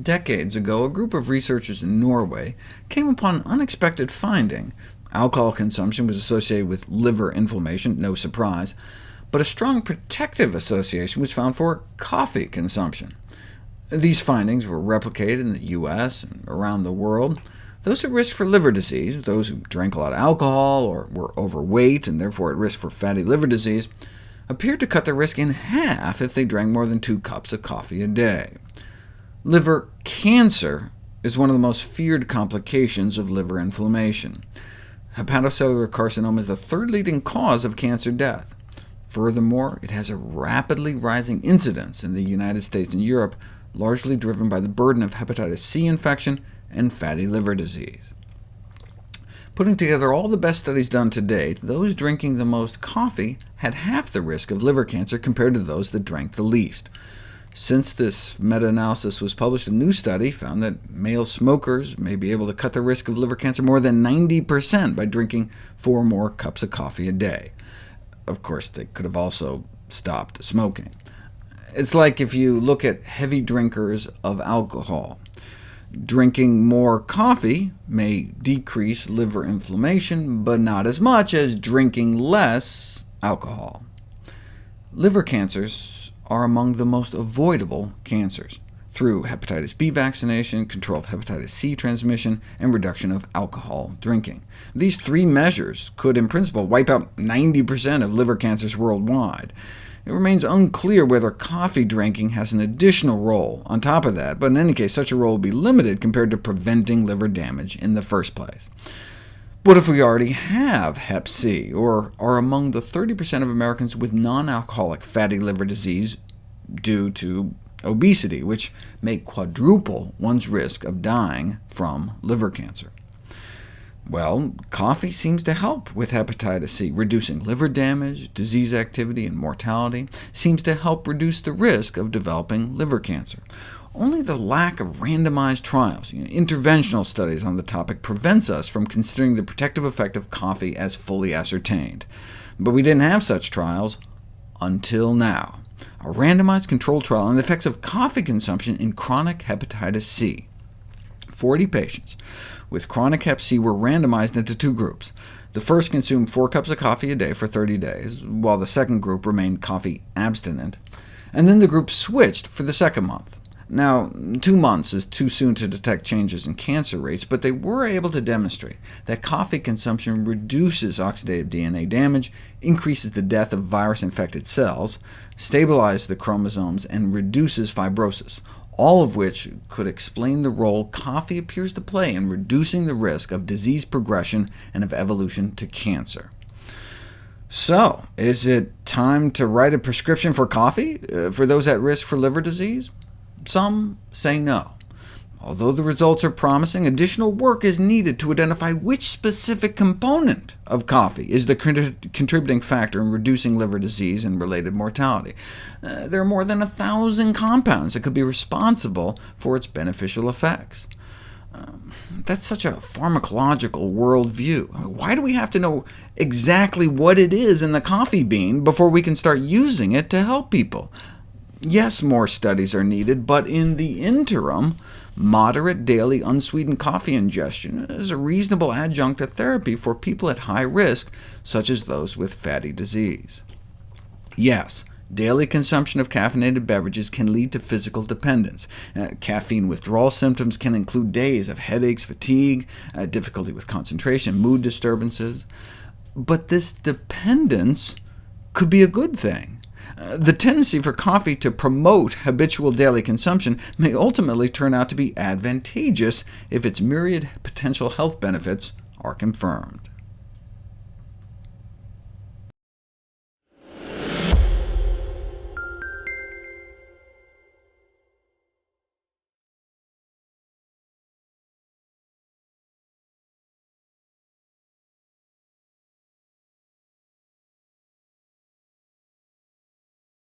Decades ago, a group of researchers in Norway came upon an unexpected finding. Alcohol consumption was associated with liver inflammation, no surprise, but a strong protective association was found for coffee consumption. These findings were replicated in the US and around the world. Those at risk for liver disease, those who drank a lot of alcohol or were overweight and therefore at risk for fatty liver disease, appeared to cut their risk in half if they drank more than 2 cups of coffee a day. Liver cancer is one of the most feared complications of liver inflammation. Hepatocellular carcinoma is the 3rd leading cause of cancer death. Furthermore, it has a rapidly rising incidence in the United States and Europe, largely driven by the burden of hepatitis C infection and fatty liver disease. Putting together all the best studies done to date, those drinking the most coffee had half the risk of liver cancer compared to those that drank the least. Since this meta-analysis was published, a new study found that male smokers may be able to cut the risk of liver cancer more than 90% by drinking 4 more cups of coffee a day. Of course, they could have also stopped smoking. It's like if you look at heavy drinkers of alcohol. Drinking more coffee may decrease liver inflammation, but not as much as drinking less alcohol. Liver cancers are among the most avoidable cancers, through hepatitis B vaccination, control of hepatitis C transmission, and reduction of alcohol drinking. These 3 measures could, in principle, wipe out 90% of liver cancers worldwide. It remains unclear whether coffee drinking has an additional role on top of that, but in any case, such a role will be limited compared to preventing liver damage in the first place. What if we already have Hep C, or are among the 30% of Americans with non-alcoholic fatty liver disease due to obesity, which may quadruple one's risk of dying from liver cancer? Well, coffee seems to help with hepatitis C, reducing liver damage, disease activity, and mortality, seems to help reduce the risk of developing liver cancer. Only the lack of randomized trials, interventional studies on the topic, prevents us from considering the protective effect of coffee as fully ascertained. But we didn't have such trials until now. A randomized controlled trial on the effects of coffee consumption in chronic hepatitis C. 40 patients with chronic hep C were randomized into 2 groups. The first consumed 4 cups of coffee a day for 30 days, while the second group remained coffee abstinent, and then the group switched for the second month. Now, 2 months is too soon to detect changes in cancer rates, but they were able to demonstrate that coffee consumption reduces oxidative DNA damage, increases the death of virus-infected cells, stabilizes the chromosomes, and reduces fibrosis, all of which could explain the role coffee appears to play in reducing the risk of disease progression and of evolution to cancer. So, is it time to write a prescription for coffee for those at risk for liver disease? Some say no. Although the results are promising, additional work is needed to identify which specific component of coffee is the contributing factor in reducing liver disease and related mortality. There are more than 1,000 compounds that could be responsible for its beneficial effects. That's such a pharmacological worldview. Why do we have to know exactly what it is in the coffee bean before we can start using it to help people? Yes, more studies are needed, but in the interim, moderate daily unsweetened coffee ingestion is a reasonable adjunct to therapy for people at high risk, such as those with fatty disease. Yes, daily consumption of caffeinated beverages can lead to physical dependence. Caffeine withdrawal symptoms can include days of headaches, fatigue, difficulty with concentration, mood disturbances. But this dependence could be a good thing. The tendency for coffee to promote habitual daily consumption may ultimately turn out to be advantageous if its myriad potential health benefits are confirmed.